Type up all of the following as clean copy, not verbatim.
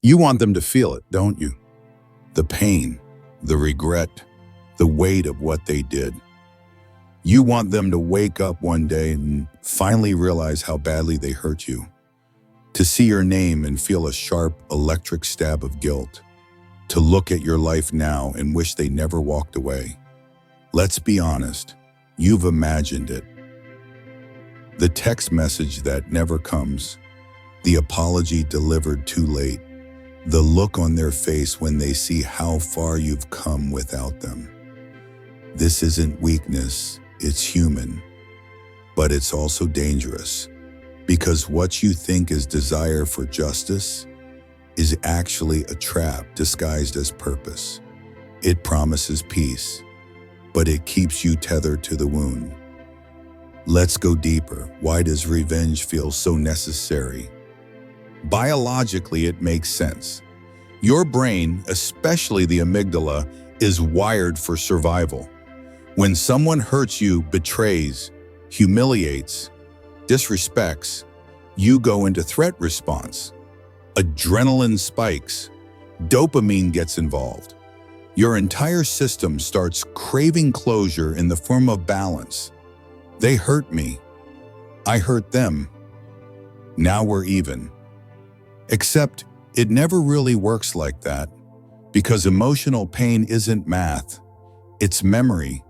You want them to feel it, don't you? The pain, the regret, the weight of what they did. You want them to wake up one day and finally realize how badly they hurt you. To see your name and feel a sharp, electric stab of guilt. To look at your life now and wish they never walked away. Let's be honest, you've imagined it. The text message that never comes, the apology delivered too late, the look on their face when they see how far you've come without them. This isn't weakness, it's human, but it's also dangerous, because what you think is desire for justice is actually a trap disguised as purpose. It promises peace, but it keeps you tethered to the wound. Let's go deeper. Why does revenge feel so necessary? Biologically, it makes sense. Your brain, especially the amygdala, is wired for survival. When someone hurts you, betrays, humiliates, disrespects, you go into threat response. Adrenaline spikes, dopamine gets involved. Your entire system starts craving closure in the form of balance. They hurt me. I hurt them. Now we're even. Except it never really works like that, because emotional pain isn't math, it's memory,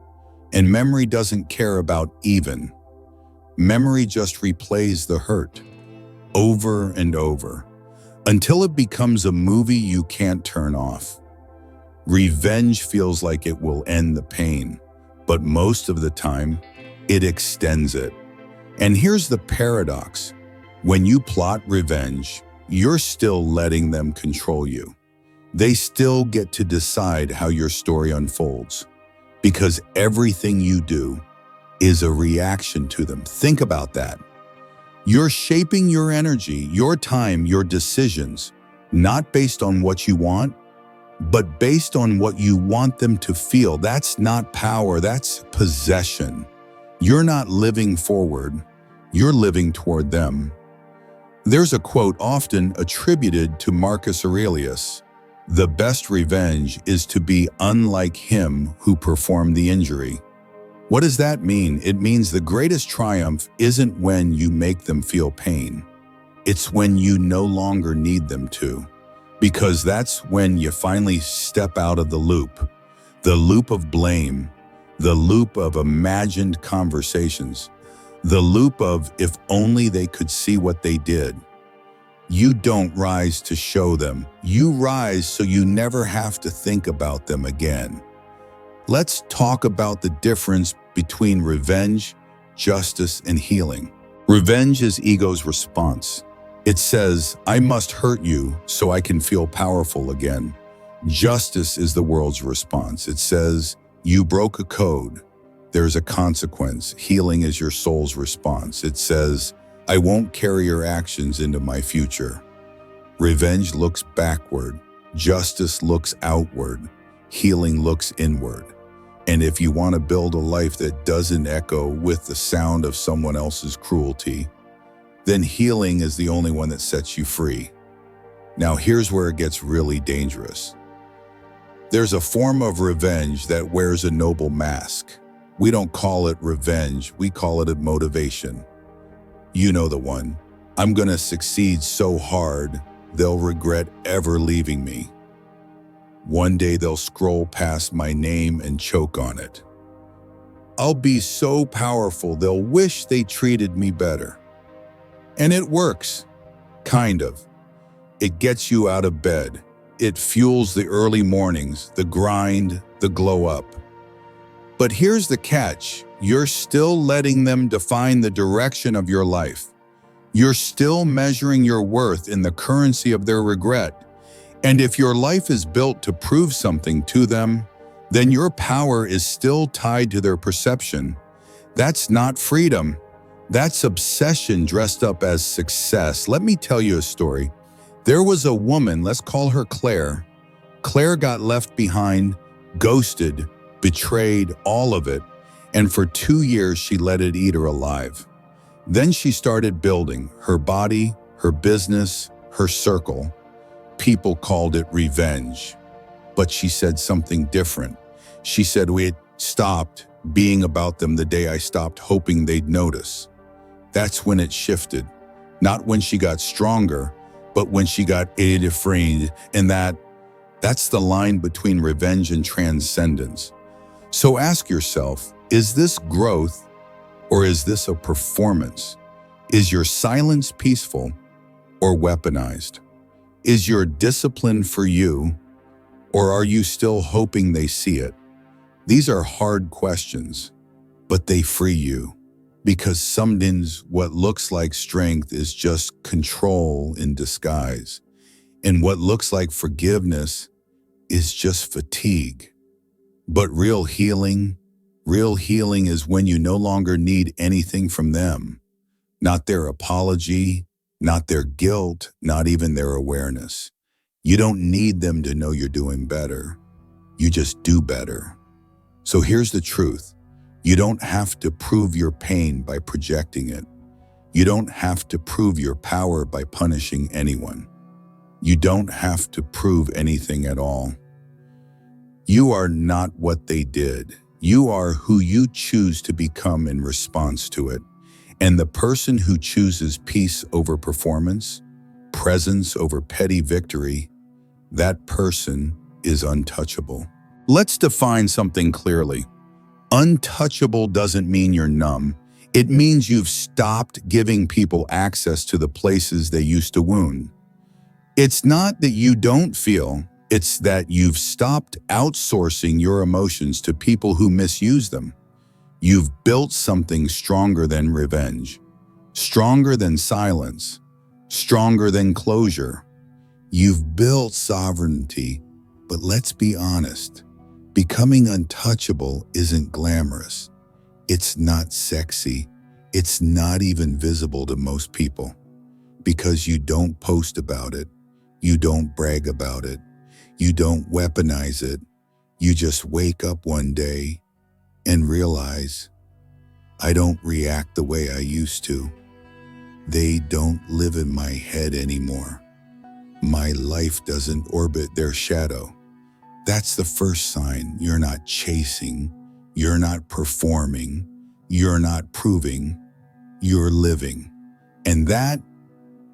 and memory doesn't care about even. Memory just replays the hurt, over and over, until it becomes a movie you can't turn off. Revenge feels like it will end the pain, but most of the time, it extends it. And here's the paradox. When you plot revenge, you're still letting them control you. They still get to decide how your story unfolds, because everything you do is a reaction to them. Think about that. You're shaping your energy, your time, your decisions, not based on what you want, but based on what you want them to feel. That's not power, that's possession. You're not living forward, you're living toward them. There's a quote often attributed to Marcus Aurelius: "The best revenge is to be unlike him who performed the injury." What does that mean? It means the greatest triumph isn't when you make them feel pain. It's when you no longer need them to, because that's when you finally step out of the loop of blame, the loop of imagined conversations, the loop of if only they could see what they did. You don't rise to show them, you rise so you never have to think about them again. Let's talk about the difference between revenge, justice, and healing. Revenge is ego's response. It says, I must hurt you so I can feel powerful again. Justice is the world's response. It says, you broke a code. There's a consequence. Healing is your soul's response. It says, I won't carry your actions into my future. Revenge looks backward. Justice looks outward. Healing looks inward. And if you want to build a life that doesn't echo with the sound of someone else's cruelty, then healing is the only one that sets you free. Now here's where it gets really dangerous. There's a form of revenge that wears a noble mask. We don't call it revenge, we call it a motivation. You know the one. I'm gonna succeed so hard, they'll regret ever leaving me. One day they'll scroll past my name and choke on it. I'll be so powerful they'll wish they treated me better. And it works, kind of. It gets you out of bed. It fuels the early mornings, the grind, the glow up. But here's the catch. You're still letting them define the direction of your life. You're still measuring your worth in the currency of their regret. And if your life is built to prove something to them, then your power is still tied to their perception. That's not freedom. That's obsession dressed up as success. Let me tell you a story. There was a woman, let's call her Claire. Claire got left behind, ghosted, betrayed, all of it, and for 2 years she let it eat her alive. Then she started building her body, her business, her circle. People called it revenge, but she said something different. She said it stopped being about them the day I stopped hoping they'd notice. That's when it shifted. Not when she got stronger, but when she got afraid. And that's the line between revenge and transcendence. So ask yourself, is this growth or is this a performance? Is your silence peaceful or weaponized? Is your discipline for you, or are you still hoping they see it? These are hard questions, but they free you, because sometimes what looks like strength is just control in disguise, and what looks like forgiveness is just fatigue. But real healing is when you no longer need anything from them, not their apology, not their guilt, not even their awareness. You don't need them to know you're doing better. You just do better. So here's the truth. You don't have to prove your pain by projecting it. You don't have to prove your power by punishing anyone. You don't have to prove anything at all. You are not what they did. You are who you choose to become in response to it. And the person who chooses peace over performance, presence over petty victory, that person is untouchable. Let's define something clearly. Untouchable doesn't mean you're numb. It means you've stopped giving people access to the places they used to wound. It's not that you don't feel, it's that you've stopped outsourcing your emotions to people who misuse them. You've built something stronger than revenge, stronger than silence, stronger than closure. You've built sovereignty, but let's be honest, becoming untouchable isn't glamorous. It's not sexy. It's not even visible to most people, because you don't post about it. You don't brag about it. You don't weaponize it. You just wake up one day and realize, I don't react the way I used to. They don't live in my head anymore. My life doesn't orbit their shadow. That's the first sign you're not chasing, you're not performing, you're not proving, you're living. And that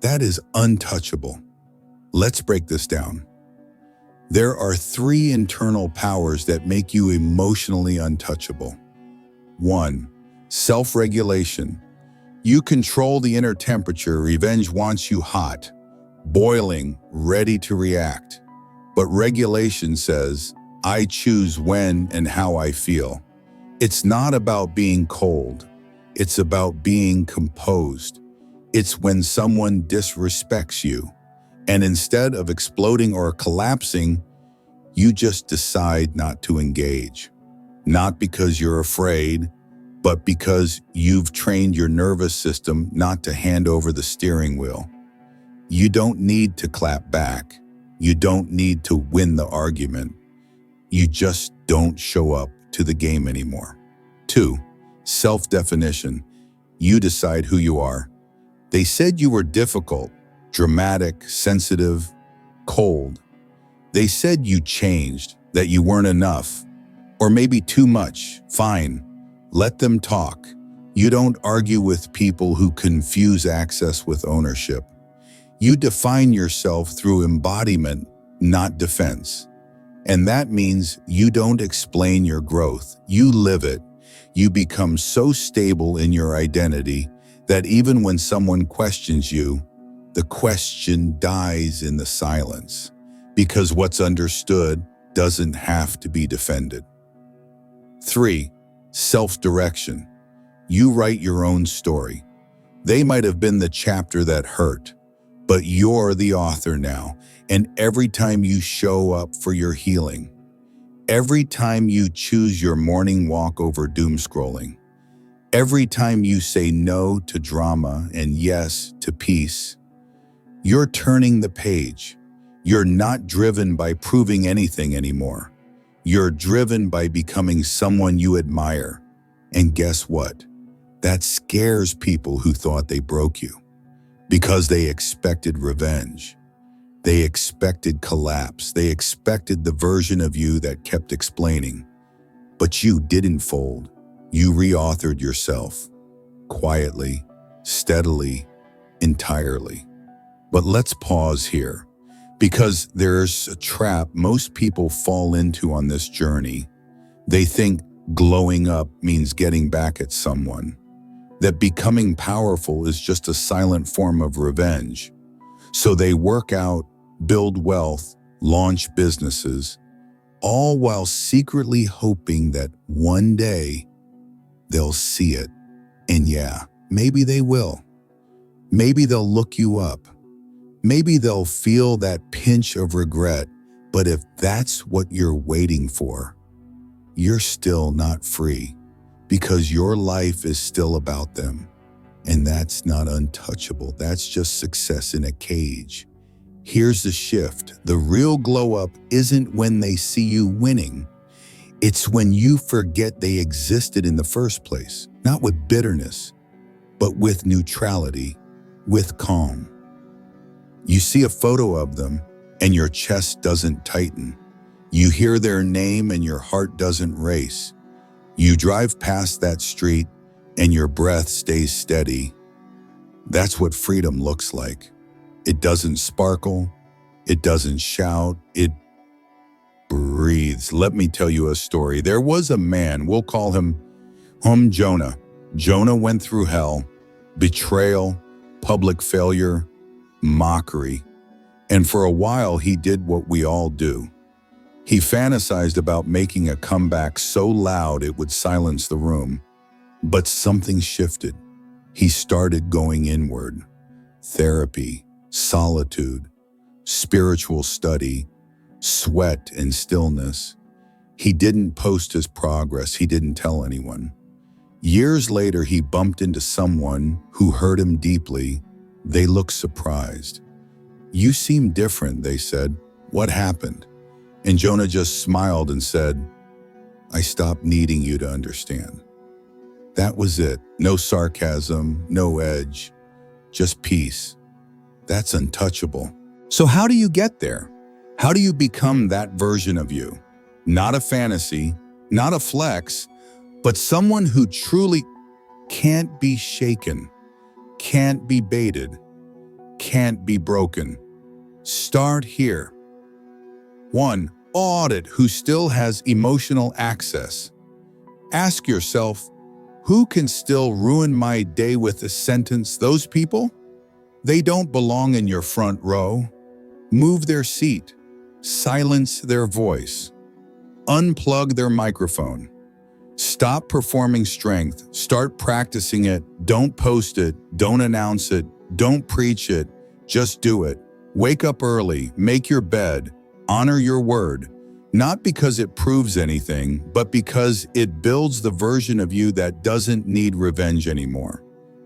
is untouchable. Let's break this down. There are 3 internal powers that make you emotionally untouchable. 1. Self-regulation. You control the inner temperature. Revenge wants you hot, boiling, ready to react. But regulation says, I choose when and how I feel. It's not about being cold. It's about being composed. It's when someone disrespects you, and instead of exploding or collapsing, you just decide not to engage. Not because you're afraid, but because you've trained your nervous system not to hand over the steering wheel. You don't need to clap back. You don't need to win the argument. You just don't show up to the game anymore. 2. Self-definition. You decide who you are. They said you were difficult, dramatic, sensitive, cold. They said you changed, that you weren't enough, or maybe too much. Fine, let them talk. You don't argue with people who confuse access with ownership. You define yourself through embodiment, not defense. And that means you don't explain your growth, you live it. You become so stable in your identity that even when someone questions you, the question dies in the silence, because what's understood doesn't have to be defended. 3. Self-direction. You write your own story. They might have been the chapter that hurt, but you're the author now, and every time you show up for your healing, every time you choose your morning walk over doom scrolling, every time you say no to drama and yes to peace, you're turning the page. You're not driven by proving anything anymore. You're driven by becoming someone you admire. And guess what? That scares people who thought they broke you, because they expected revenge. They expected collapse. They expected the version of you that kept explaining. But you didn't fold. You reauthored yourself. Quietly, steadily, entirely. But let's pause here, because there's a trap most people fall into on this journey. They think glowing up means getting back at someone, that becoming powerful is just a silent form of revenge. So they work out, build wealth, launch businesses, all while secretly hoping that one day they'll see it. And yeah, maybe they will. Maybe they'll look you up. Maybe they'll feel that pinch of regret. But if that's what you're waiting for, you're still not free, because your life is still about them. And that's not untouchable. That's just success in a cage. Here's the shift. The real glow up isn't when they see you winning. It's when you forget they existed in the first place, not with bitterness, but with neutrality, with calm. You see a photo of them and your chest doesn't tighten. You hear their name and your heart doesn't race. You drive past that street and your breath stays steady. That's what freedom looks like. It doesn't sparkle. It doesn't shout. It breathes. Let me tell you a story. There was a man, we'll call him Jonah. Jonah went through hell, betrayal, public failure, mockery. And for a while, he did what we all do. He fantasized about making a comeback so loud it would silence the room. But something shifted. He started going inward. Therapy, solitude, spiritual study, sweat and stillness. He didn't post his progress. He didn't tell anyone. Years later, he bumped into someone who hurt him deeply. They looked surprised. "You seem different," they said. "What happened?" And Jonah just smiled and said, "I stopped needing you to understand." That was it. No sarcasm, no edge, just peace. That's untouchable. So how do you get there? How do you become that version of you? Not a fantasy, not a flex, but someone who truly can't be shaken, can't be baited, can't be broken. Start here. 1. Audit who still has emotional access. Ask yourself, who can still ruin my day with a sentence? Those people? They don't belong in your front row. Move their seat. Silence their voice. Unplug their microphone. Stop performing strength. Start practicing it. Don't post it. Don't announce it. Don't preach it. Just do it. Wake up early. Make your bed. Honor your word. Not because it proves anything, but because it builds the version of you that doesn't need revenge anymore.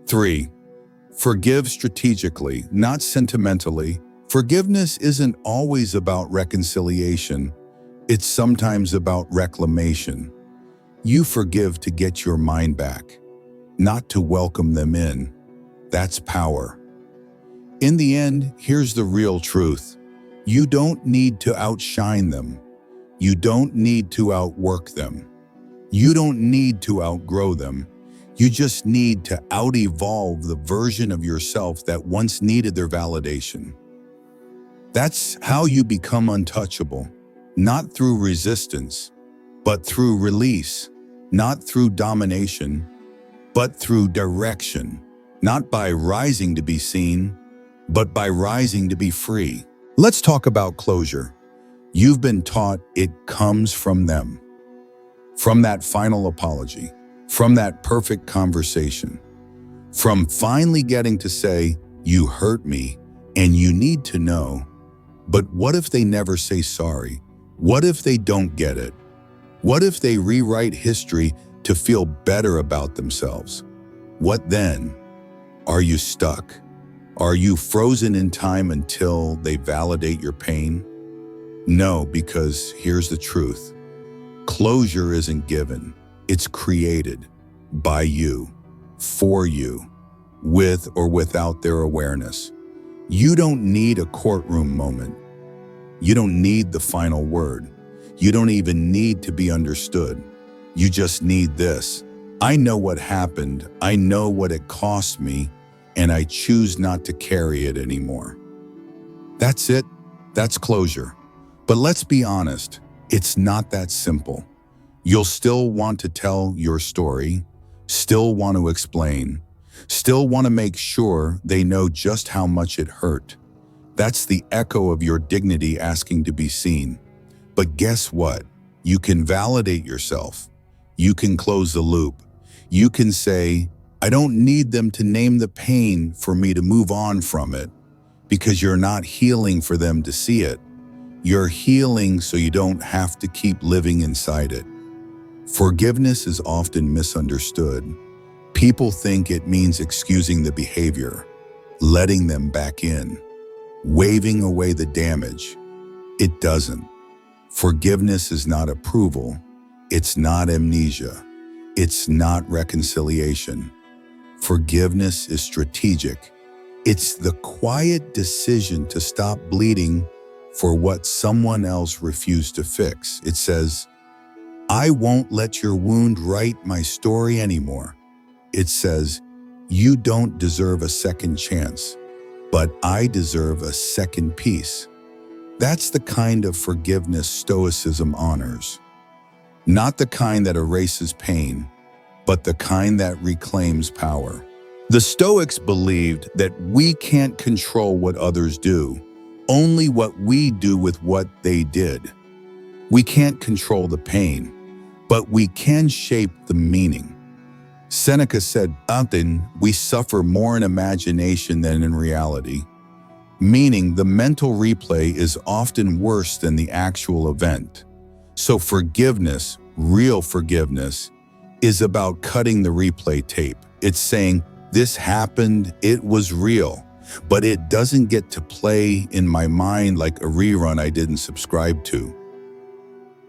3. Forgive strategically, not sentimentally. Forgiveness isn't always about reconciliation. It's sometimes about reclamation. You forgive to get your mind back, not to welcome them in. That's power. In the end, here's the real truth. You don't need to outshine them. You don't need to outwork them. You don't need to outgrow them. You just need to out-evolve the version of yourself that once needed their validation. That's how you become untouchable, not through resistance, but through release, not through domination, but through direction, not by rising to be seen, but by rising to be free. Let's talk about closure. You've been taught it comes from them, from that final apology, from that perfect conversation, from finally getting to say, "You hurt me and you need to know." But what if they never say sorry? What if they don't get it? What if they rewrite history to feel better about themselves? What then? Are you stuck? Are you frozen in time until they validate your pain? No, because here's the truth. Closure isn't given. It's created by you, for you, with or without their awareness. You don't need a courtroom moment. You don't need the final word. You don't even need to be understood. You just need this. I know what happened. I know what it cost me, and I choose not to carry it anymore. That's it. That's closure. But let's be honest, it's not that simple. You'll still want to tell your story, still want to explain, still want to make sure they know just how much it hurt. That's the echo of your dignity asking to be seen. But guess what? You can validate yourself. You can close the loop. You can say, I don't need them to name the pain for me to move on from it, because you're not healing for them to see it. You're healing so you don't have to keep living inside it. Forgiveness is often misunderstood. People think it means excusing the behavior, letting them back in, waving away the damage. It doesn't. Forgiveness is not approval. It's not amnesia. It's not reconciliation. Forgiveness is strategic. It's the quiet decision to stop bleeding for what someone else refused to fix. It says, I won't let your wound write my story anymore. It says, you don't deserve a second chance, but I deserve a second peace. That's the kind of forgiveness Stoicism honors. Not the kind that erases pain, but the kind that reclaims power. The Stoics believed that we can't control what others do, only what we do with what they did. We can't control the pain, but we can shape the meaning. Seneca said, often we suffer more in imagination than in reality, meaning the mental replay is often worse than the actual event. So forgiveness, real forgiveness, is about cutting the replay tape. It's saying, this happened, it was real, but it doesn't get to play in my mind like a rerun I didn't subscribe to.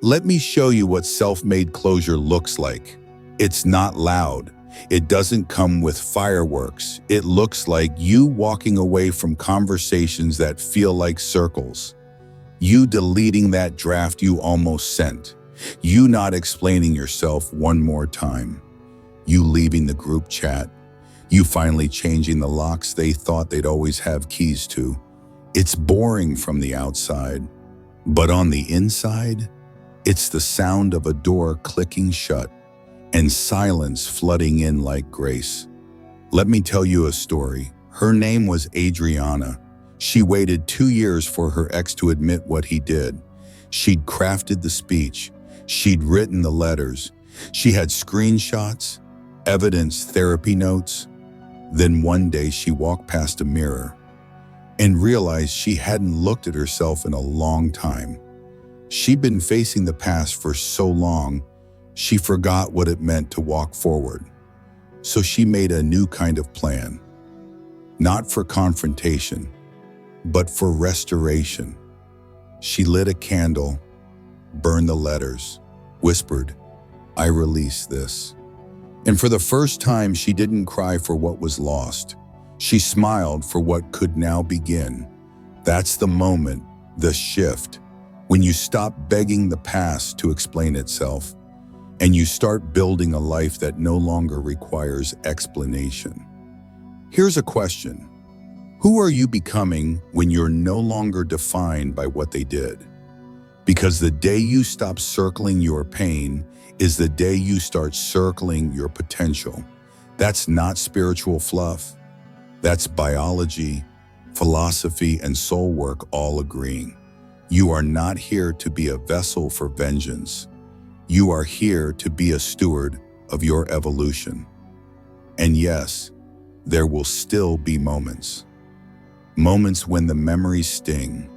Let me show you what self-made closure looks like. It's not loud. It doesn't come with fireworks. It looks like you walking away from conversations that feel like circles. You deleting that draft you almost sent. You not explaining yourself one more time. You leaving the group chat. You finally changing the locks they thought they'd always have keys to. It's boring from the outside, but on the inside, it's the sound of a door clicking shut and silence flooding in like grace. Let me tell you a story. Her name was Adriana. She waited 2 years for her ex to admit what he did. She'd crafted the speech. She'd written the letters. She had screenshots, evidence, therapy notes. Then one day she walked past a mirror and realized she hadn't looked at herself in a long time. She'd been facing the past for so long, she forgot what it meant to walk forward. So she made a new kind of plan. Not for confrontation, but for restoration. She lit a candle, burned the letters, whispered, I release this. And for the first time, she didn't cry for what was lost. She smiled for what could now begin. That's the moment, the shift, when you stop begging the past to explain itself, and you start building a life that no longer requires explanation. Here's a question. Who are you becoming when you're no longer defined by what they did? Because the day you stop circling your pain is the day you start circling your potential. That's not spiritual fluff. That's biology, philosophy, and soul work all agreeing. You are not here to be a vessel for vengeance. You are here to be a steward of your evolution. And yes, there will still be moments. Moments when the memories sting,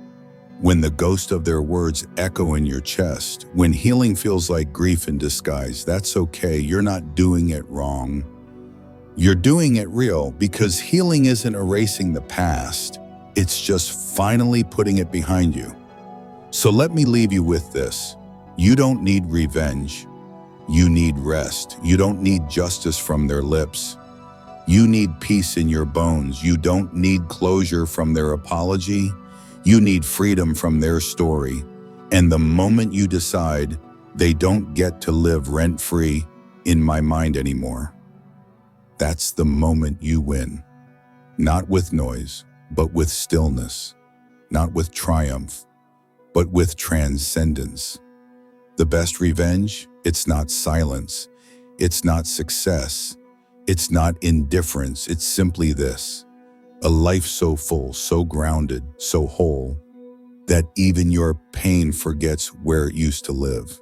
when the ghost of their words echo in your chest, when healing feels like grief in disguise. That's okay, you're not doing it wrong. You're doing it real, because healing isn't erasing the past, it's just finally putting it behind you. So let me leave you with this. You don't need revenge. You need rest. You don't need justice from their lips. You need peace in your bones. You don't need closure from their apology. You need freedom from their story. And the moment you decide they don't get to live rent-free in my mind anymore, that's the moment you win. Not with noise, but with stillness. Not with triumph, but with transcendence. The best revenge, it's not silence. It's not success. It's not indifference. It's simply this: a life so full, so grounded, so whole, that even your pain forgets where it used to live.